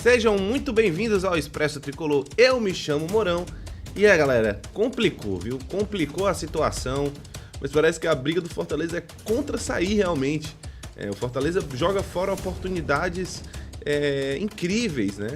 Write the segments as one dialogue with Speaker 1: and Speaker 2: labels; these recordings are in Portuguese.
Speaker 1: Sejam muito bem-vindos ao Expresso Tricolor. Eu me chamo Mourão. E aí, galera, complicou, viu? Complicou a situação, mas parece que a briga do Fortaleza é contra sair realmente. O Fortaleza joga fora oportunidades incríveis, né?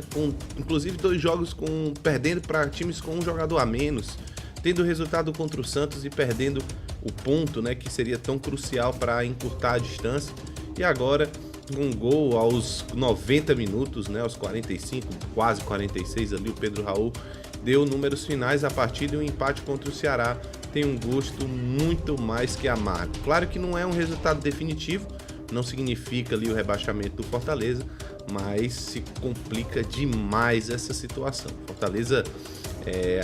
Speaker 1: Inclusive 2 jogos perdendo para times com um jogador a menos, tendo resultado contra o Santos e perdendo o ponto, né? Que seria tão crucial para encurtar a distância. E agora, um gol aos 90 minutos, né? Aos 45, quase 46 ali, o Pedro Raul deu números finais à partida e um empate contra o Ceará tem um gosto muito mais que amargo. Claro que não é um resultado definitivo, não significa ali o rebaixamento do Fortaleza, mas se complica demais essa situação. Fortaleza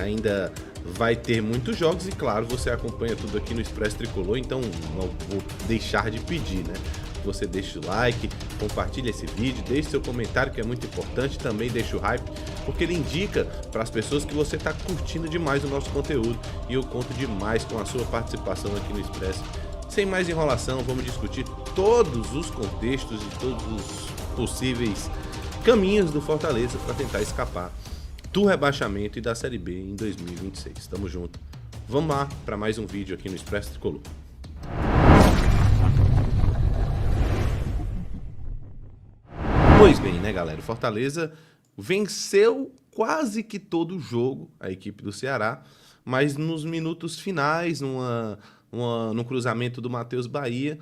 Speaker 1: ainda vai ter muitos jogos e, claro, você acompanha tudo aqui no Expresso Tricolor, então não vou deixar de pedir, né? Você deixa o like, compartilha esse vídeo, deixe seu comentário, que é muito importante, também deixa o hype, porque ele indica para as pessoas que você está curtindo demais o nosso conteúdo e eu conto demais com a sua participação aqui no Expresso. Sem mais enrolação, vamos discutir todos os contextos e todos os possíveis caminhos do Fortaleza para tentar escapar do rebaixamento e da Série B em 2026. Tamo junto. Vamos lá para mais um vídeo aqui no Expresso Tricolor. Pois bem, né, galera? O Fortaleza venceu quase que todo o jogo, a equipe do Ceará, mas nos minutos finais, no cruzamento do Matheus Bahia,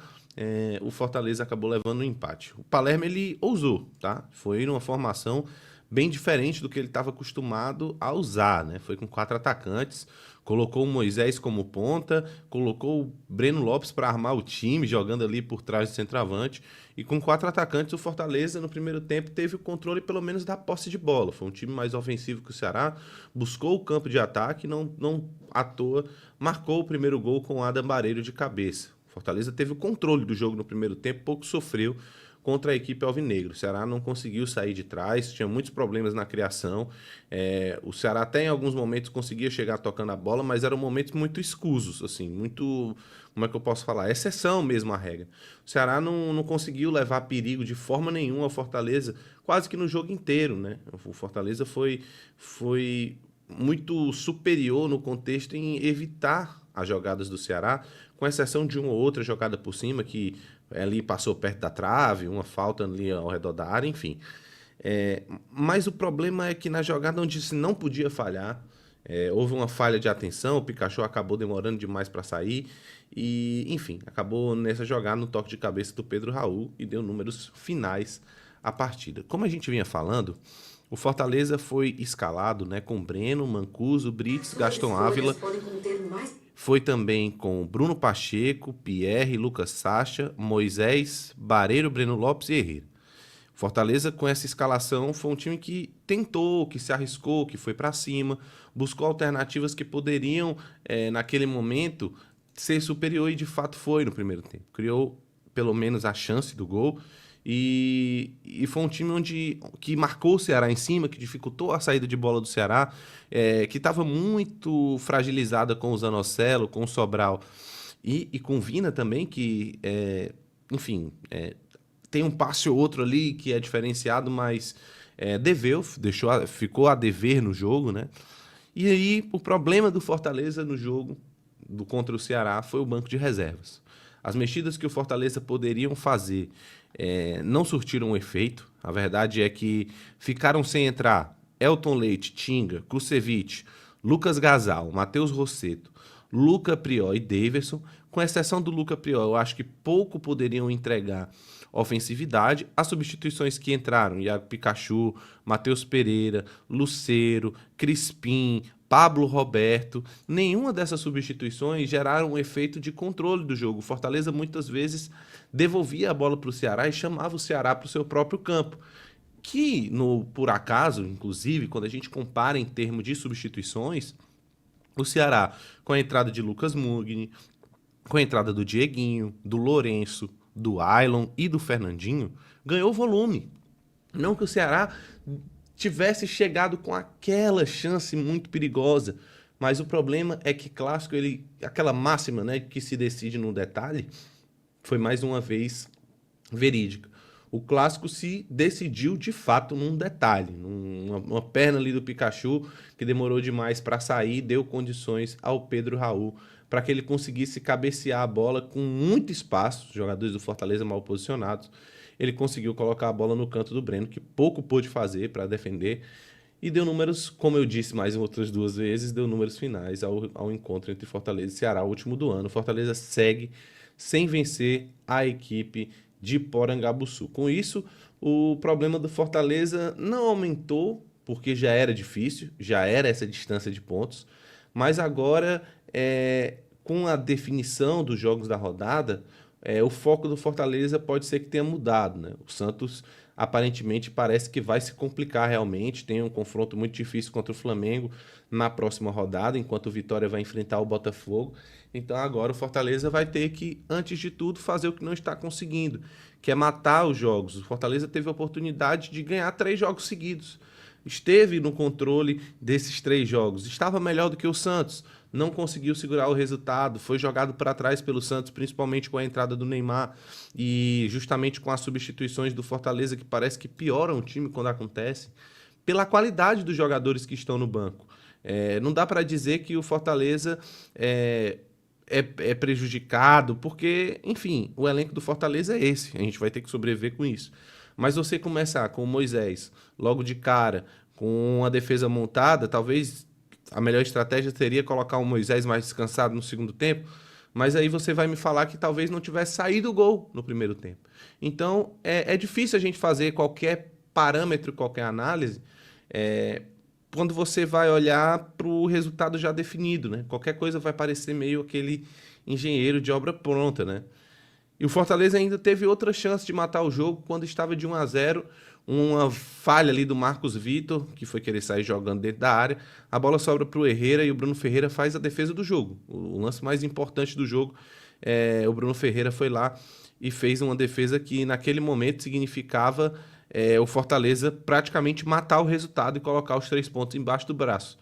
Speaker 1: o Fortaleza acabou levando um empate. O Palermo, ele ousou, tá? Foi numa formação bem diferente do que ele estava acostumado a usar, né? Foi com 4 atacantes, colocou o Moisés como ponta, colocou o Breno Lopes para armar o time, jogando ali por trás do centroavante, e com 4 atacantes o Fortaleza no primeiro tempo teve o controle pelo menos da posse de bola. Foi um time mais ofensivo que o Ceará, buscou o campo de ataque, não à toa marcou o primeiro gol com o Adam Bareiro de cabeça. O Fortaleza teve o controle do jogo no primeiro tempo, pouco sofreu contra a equipe alvinegra. O Ceará não conseguiu sair de trás, tinha muitos problemas na criação. O Ceará até em alguns momentos conseguia chegar tocando a bola, mas eram momentos muito escusos, assim, muito, como é que eu posso falar? Exceção mesmo à regra. O Ceará não conseguiu levar perigo de forma nenhuma ao Fortaleza, quase que no jogo inteiro, né? O Fortaleza foi muito superior no contexto em evitar as jogadas do Ceará, com exceção de uma ou outra jogada por cima que ali passou perto da trave, uma falta ali ao redor da área, enfim. Mas o problema é que na jogada onde se não podia falhar, houve uma falha de atenção, o Pikachu acabou demorando demais para sair e, enfim, acabou nessa jogada no toque de cabeça do Pedro Raul e deu números finais à partida. Como a gente vinha falando, o Fortaleza foi escalado, né, com Breno, Mancuso, Brits, Gaston Ávila. Foi também com Bruno Pacheco, Pierre, Lucas Sacha, Moisés, Bareiro, Breno Lopes e Herrera. Fortaleza, com essa escalação, foi um time que tentou, que se arriscou, que foi para cima, buscou alternativas que poderiam, naquele momento, ser superior e de fato foi no primeiro tempo. Criou pelo menos a chance do gol e foi um time que marcou o Ceará em cima, que dificultou a saída de bola do Ceará, que estava muito fragilizada com o Zanocelo, com o Sobral e com o Vina também, que, enfim, tem um passe ou outro ali que é diferenciado, mas ficou a dever no jogo, né? E aí o problema do Fortaleza no jogo contra o Ceará foi o banco de reservas. As mexidas que o Fortaleza poderiam fazer não surtiram efeito. A verdade é que ficaram sem entrar Elton Leite, Tinga, Kusevich, Lucas Gasal, Matheus Rossetto, Luca Prior e Daverson. Com exceção do Luca Prior, eu acho que pouco poderiam entregar ofensividade. As substituições que entraram, Iago Pikachu, Matheus Pereira, Lucero, Crispim, Pablo Roberto, nenhuma dessas substituições geraram um efeito de controle do jogo. O Fortaleza muitas vezes devolvia a bola para o Ceará e chamava o Ceará para o seu próprio campo. Que, por acaso, inclusive, quando a gente compara em termos de substituições, o Ceará, com a entrada de Lucas Mugni, com a entrada do Dieguinho, do Lourenço, do Ailon e do Fernandinho, ganhou volume. Não que o Ceará tivesse chegado com aquela chance muito perigosa, mas o problema é que clássico, aquela máxima, né, que se decide no detalhe, foi mais uma vez verídica. O clássico se decidiu de fato num detalhe, numa perna ali do Pikachu que demorou demais para sair, deu condições ao Pedro Raul para que ele conseguisse cabecear a bola com muito espaço, os jogadores do Fortaleza mal posicionados. Ele conseguiu colocar a bola no canto do Breno, que pouco pôde fazer para defender, e deu números, como eu disse mais outras 2 vezes, deu números finais ao encontro entre Fortaleza e Ceará, o último do ano. Fortaleza segue sem vencer a equipe de Porangabuçu. Com isso, o problema do Fortaleza não aumentou, porque já era difícil, já era essa distância de pontos, mas agora, com a definição dos jogos da rodada, o foco do Fortaleza pode ser que tenha mudado, né? O Santos aparentemente parece que vai se complicar realmente, tem um confronto muito difícil contra o Flamengo na próxima rodada, enquanto o Vitória vai enfrentar o Botafogo. Então agora o Fortaleza vai ter que, antes de tudo, fazer o que não está conseguindo, que é matar os jogos. O Fortaleza teve a oportunidade de ganhar 3 jogos seguidos. Esteve no controle desses 3 jogos, estava melhor do que o Santos, não conseguiu segurar o resultado, foi jogado para trás pelo Santos, principalmente com a entrada do Neymar e justamente com as substituições do Fortaleza, que parece que pioram o time quando acontece, pela qualidade dos jogadores que estão no banco. Não dá para dizer que o Fortaleza é prejudicado, porque, enfim, o elenco do Fortaleza é esse, a gente vai ter que sobreviver com isso. Mas você começar com o Moisés, logo de cara, com a defesa montada, talvez a melhor estratégia seria colocar o Moisés mais descansado no segundo tempo, mas aí você vai me falar que talvez não tivesse saído o gol no primeiro tempo. Então, é difícil a gente fazer qualquer parâmetro, qualquer análise, quando você vai olhar para o resultado já definido, né? Qualquer coisa vai parecer meio aquele engenheiro de obra pronta, né? E o Fortaleza ainda teve outra chance de matar o jogo quando estava de 1-0, uma falha ali do Marcos Vitor, que foi querer sair jogando dentro da área, a bola sobra para o Herrera e o Bruno Ferreira faz a defesa do jogo. O lance mais importante do jogo, o Bruno Ferreira foi lá e fez uma defesa que naquele momento significava o Fortaleza praticamente matar o resultado e colocar os 3 pontos embaixo do braço.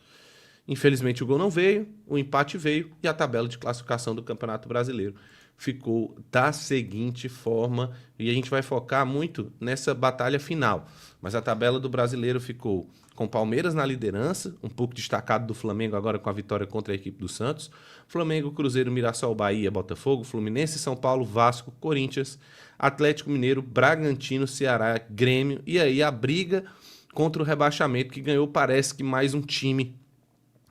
Speaker 1: Infelizmente o gol não veio, o empate veio e a tabela de classificação do Campeonato Brasileiro ficou da seguinte forma, e a gente vai focar muito nessa batalha final, mas a tabela do Brasileiro ficou com Palmeiras na liderança, um pouco destacado do Flamengo agora com a vitória contra a equipe do Santos, Flamengo, Cruzeiro, Mirassol, Bahia, Botafogo, Fluminense, São Paulo, Vasco, Corinthians, Atlético Mineiro, Bragantino, Ceará, Grêmio, e aí a briga contra o rebaixamento, que ganhou, parece que mais um time,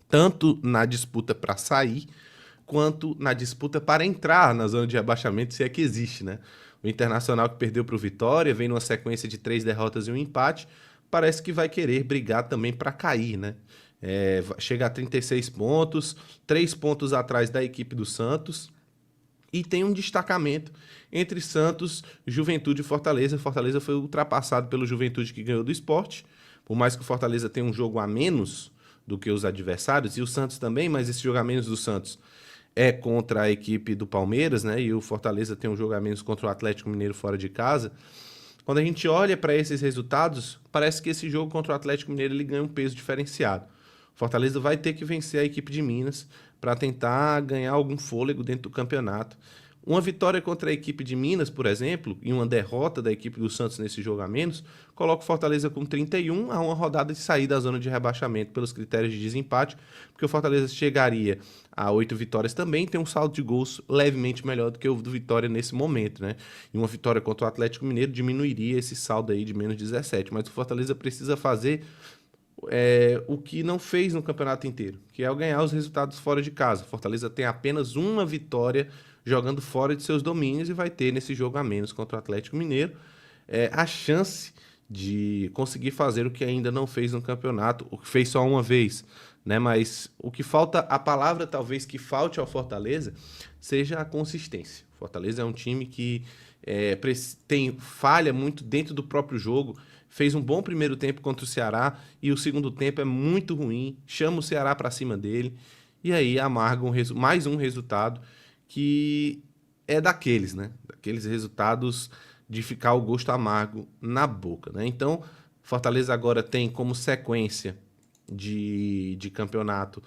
Speaker 1: tanto na disputa para sair, quanto na disputa para entrar na zona de rebaixamento, se é que existe, né? O Internacional, que perdeu para o Vitória, vem numa sequência de 3 derrotas e um empate, parece que vai querer brigar também para cair, né? Chega a 36 pontos, 3 pontos atrás da equipe do Santos, e tem um destacamento entre Santos, Juventude e Fortaleza. Fortaleza foi ultrapassado pelo Juventude, que ganhou do Sport, por mais que o Fortaleza tenha um jogo a menos do que os adversários, e o Santos também, mas esse jogo a menos do Santos contra a equipe do Palmeiras, né? E o Fortaleza tem um jogo a menos contra o Atlético Mineiro fora de casa. Quando a gente olha para esses resultados, parece que esse jogo contra o Atlético Mineiro ele ganha um peso diferenciado. O Fortaleza vai ter que vencer a equipe de Minas para tentar ganhar algum fôlego dentro do campeonato. Uma vitória contra a equipe de Minas, por exemplo, e uma derrota da equipe do Santos nesse jogo a menos, coloca o Fortaleza com 31 a uma rodada de sair da zona de rebaixamento pelos critérios de desempate, porque o Fortaleza chegaria a 8 vitórias também, tem um saldo de gols levemente melhor do que o do Vitória nesse momento, né? E uma vitória contra o Atlético Mineiro diminuiria esse saldo aí de menos 17, mas o Fortaleza precisa fazer o que não fez no campeonato inteiro, que é ganhar os resultados fora de casa. Fortaleza tem apenas uma vitória jogando fora de seus domínios e vai ter nesse jogo a menos contra o Atlético Mineiro a chance de conseguir fazer o que ainda não fez no campeonato, o que fez só uma vez, né? Mas o que falta, a palavra talvez que falte ao Fortaleza seja a consistência. O Fortaleza é um time que tem falha muito dentro do próprio jogo, fez um bom primeiro tempo contra o Ceará e o segundo tempo é muito ruim, chama o Ceará para cima dele e aí amarga mais um resultado que é daqueles, né? Daqueles resultados de ficar o gosto amargo na boca, né? Então, Fortaleza agora tem como sequência de campeonato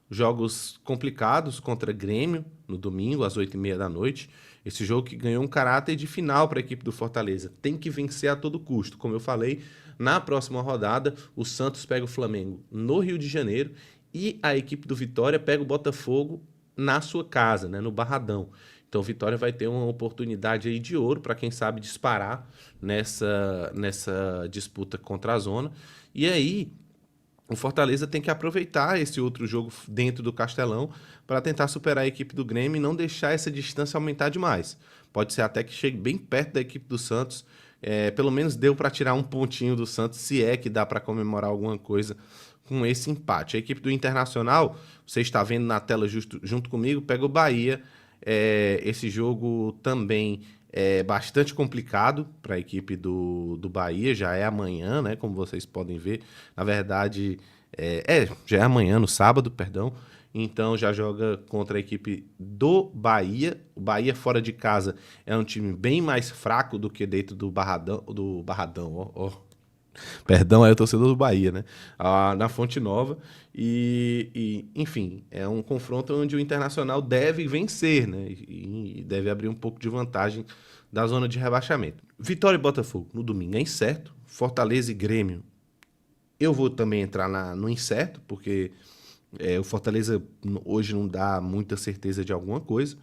Speaker 1: jogos complicados contra Grêmio no domingo às 20h30 da noite Esse jogo que ganhou um caráter de final para a equipe do Fortaleza. Tem que vencer a todo custo. Como eu falei, na próxima rodada, o Santos pega o Flamengo no Rio de Janeiro e a equipe do Vitória pega o Botafogo na sua casa, né, no Barradão. Então, o Vitória vai ter uma oportunidade aí de ouro para quem sabe disparar nessa disputa contra a zona. E aí, o Fortaleza tem que aproveitar esse outro jogo dentro do Castelão para tentar superar a equipe do Grêmio e não deixar essa distância aumentar demais. Pode ser até que chegue bem perto da equipe do Santos. Pelo menos deu para tirar um pontinho do Santos, se é que dá para comemorar alguma coisa com esse empate. A equipe do Internacional, você está vendo na tela junto comigo, pega o Bahia. Esse jogo também é bastante complicado para a equipe do Bahia, já é amanhã, né? Como vocês podem ver. Na verdade, já é amanhã, no sábado, perdão. Então já joga contra a equipe do Bahia. O Bahia fora de casa é um time bem mais fraco do que dentro do Barradão, ó. Perdão, é o torcedor do Bahia, né? Na Fonte Nova. Enfim, é um confronto onde o Internacional deve vencer, né? E deve abrir um pouco de vantagem da zona de rebaixamento. Vitória e Botafogo no domingo é incerto. Fortaleza e Grêmio, eu vou também entrar no incerto, porque o Fortaleza hoje não dá muita certeza de alguma coisa.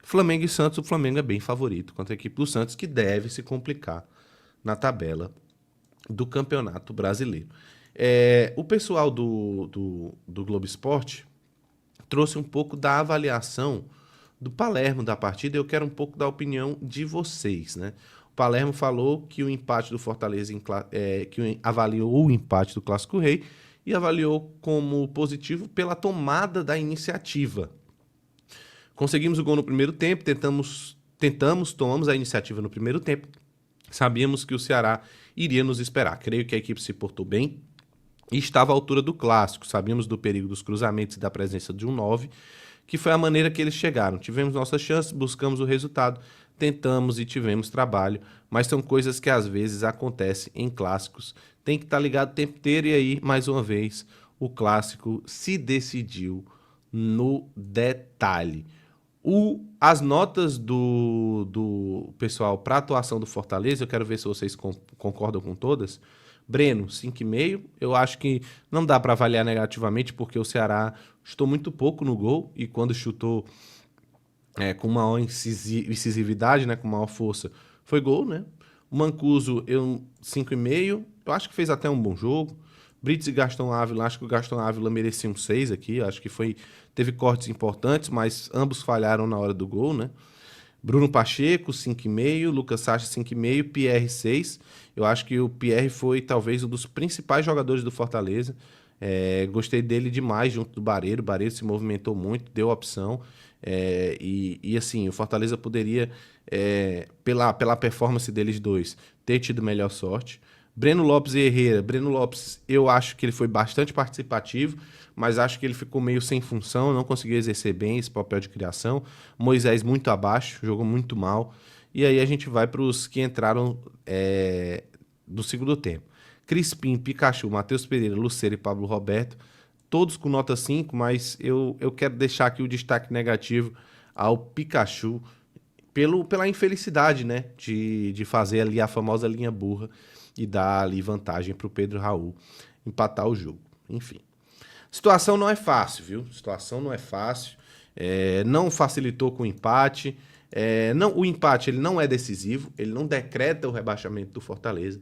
Speaker 1: Flamengo e Santos, o Flamengo é bem favorito contra a equipe do Santos, que deve se complicar na tabela do Campeonato Brasileiro. O pessoal do Globo Esporte trouxe um pouco da avaliação do Palermo da partida. Eu quero um pouco da opinião de vocês, né? O Palermo falou que o empate do Fortaleza, que avaliou o empate do Clássico Rei e avaliou como positivo pela tomada da iniciativa. Conseguimos o gol no primeiro tempo, tomamos a iniciativa no primeiro tempo. Sabíamos que o Ceará iria nos esperar. Creio que a equipe se portou bem e estava à altura do clássico. Sabíamos do perigo dos cruzamentos e da presença de um 9, que foi a maneira que eles chegaram. Tivemos nossas chances, buscamos o resultado, tentamos e tivemos trabalho, mas são coisas que às vezes acontecem em clássicos. Tem que estar ligado o tempo inteiro e aí, mais uma vez, o clássico se decidiu no detalhe. As notas do pessoal para a atuação do Fortaleza, eu quero ver se vocês concordam com todas. Breno, 5,5. Eu acho que não dá para avaliar negativamente, porque o Ceará chutou muito pouco no gol, e quando chutou com maior incisividade, né, com maior força, foi gol, né? O Mancuso, 5,5. Eu acho que fez até um bom jogo. Brits e Gaston Ávila, acho que o Gaston Ávila merecia um 6 aqui, acho que teve cortes importantes, mas ambos falharam na hora do gol, né? Bruno Pacheco, 5,5, Lucas Sacha, 5,5, Pierre, 6. Eu acho que o Pierre foi talvez um dos principais jogadores do Fortaleza. Gostei dele demais junto do Barreiro. O Barreiro se movimentou muito, deu opção. Assim, o Fortaleza poderia, pela performance deles dois, ter tido melhor sorte. Breno Lopes e Herrera. Breno Lopes, eu acho que ele foi bastante participativo, mas acho que ele ficou meio sem função, não conseguiu exercer bem esse papel de criação. Moisés muito abaixo, jogou muito mal. E aí a gente vai para os que entraram do segundo tempo. Crispim, Pikachu, Matheus Pereira, Lucero e Pablo Roberto, todos com nota 5, mas eu quero deixar aqui o destaque negativo ao Pikachu pela infelicidade, né, de fazer ali a famosa linha burra e dar ali vantagem para o Pedro Raul empatar o jogo. Enfim, situação não é fácil, viu? Situação não é fácil. Não facilitou com o empate. O empate ele não é decisivo, ele não decreta o rebaixamento do Fortaleza,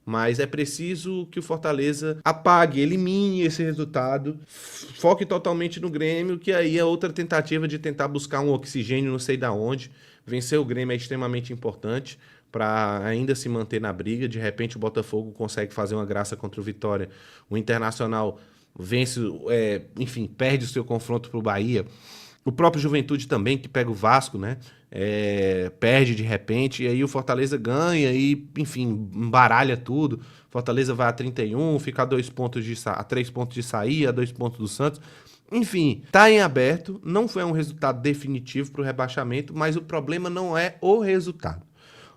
Speaker 1: mas é preciso que o Fortaleza apague, elimine esse resultado, foque totalmente no Grêmio, que aí é outra tentativa de tentar buscar um oxigênio não sei da onde. Vencer o Grêmio é extremamente importante para ainda se manter na briga. De repente o Botafogo consegue fazer uma graça contra o Vitória, o Internacional vence, enfim, perde o seu confronto para o Bahia. O próprio Juventude também, que pega o Vasco, né? Perde de repente, e aí o Fortaleza ganha e, enfim, embaralha tudo. Fortaleza vai a 31, fica a 3 pontos de sair, a 2 pontos do Santos. Enfim, tá em aberto, não foi um resultado definitivo para o rebaixamento, mas o problema não é o resultado.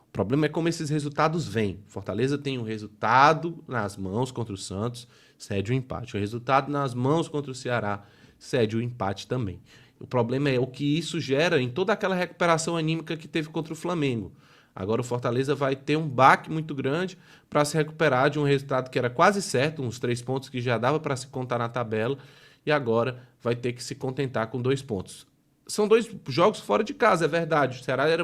Speaker 1: O problema é como esses resultados vêm. Fortaleza tem um resultado nas mãos contra o Santos, cede o empate. O resultado nas mãos contra o Ceará, cede o empate também. O problema é o que isso gera em toda aquela recuperação anímica que teve contra o Flamengo. Agora o Fortaleza vai ter um baque muito grande para se recuperar de um resultado que era quase certo, uns 3 pontos que já dava para se contar na tabela, e agora vai ter que se contentar com 2 pontos. São 2 jogos fora de casa, é verdade. O Ceará era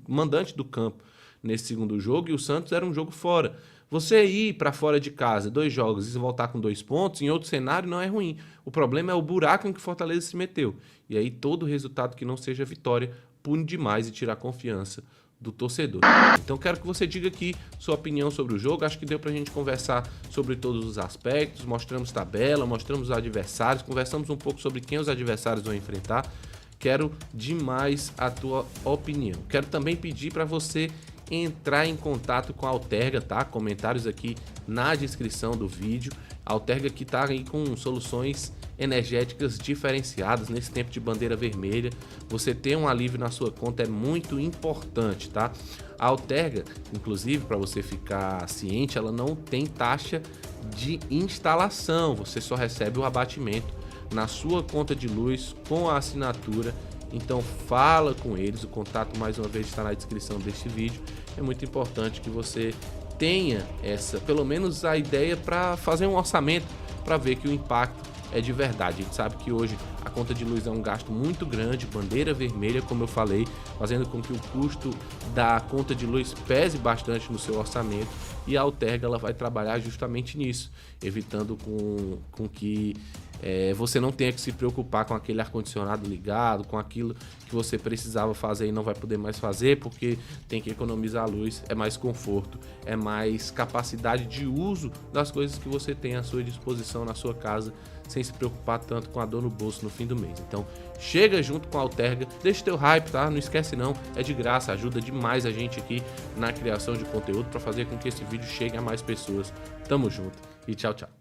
Speaker 1: mandante do campo nesse segundo jogo e o Santos era um jogo fora. Você ir para fora de casa, 2 jogos, e voltar com 2 pontos, em outro cenário não é ruim. O problema é o buraco em que o Fortaleza se meteu. E aí todo resultado que não seja vitória pune demais e tira a confiança do torcedor. Então quero que você diga aqui sua opinião sobre o jogo. Acho que deu pra gente conversar sobre todos os aspectos, mostramos tabela, mostramos os adversários, conversamos um pouco sobre quem os adversários vão enfrentar. Quero demais a tua opinião. Quero também pedir para você entrar em contato com a Alterga, tá? Comentários aqui na descrição do vídeo. A Alterga que tá aí com soluções energéticas diferenciadas nesse tempo de bandeira vermelha. Você ter um alívio na sua conta é muito importante, tá? A Alterga, inclusive, para você ficar ciente, ela não tem taxa de instalação. Você só recebe o abatimento na sua conta de luz com a assinatura. Então fala com eles, o contato mais uma vez está na descrição deste vídeo. É muito importante que você tenha pelo menos a ideia para fazer um orçamento, para ver que o impacto é de verdade. A gente sabe que hoje a conta de luz é um gasto muito grande, bandeira vermelha, como eu falei, fazendo com que o custo da conta de luz pese bastante no seu orçamento, e a Alterga ela vai trabalhar justamente nisso, evitando com que você não tenha que se preocupar com aquele ar-condicionado ligado, com aquilo que você precisava fazer e não vai poder mais fazer porque tem que economizar a luz. É mais conforto, é mais capacidade de uso das coisas que você tem à sua disposição na sua casa, sem se preocupar tanto com a dor no bolso no fim do mês. Então chega junto com a Alterga, deixa teu hype, tá? Não esquece não, é de graça, ajuda demais a gente aqui na criação de conteúdo para fazer com que esse vídeo chegue a mais pessoas. Tamo junto e tchau, tchau.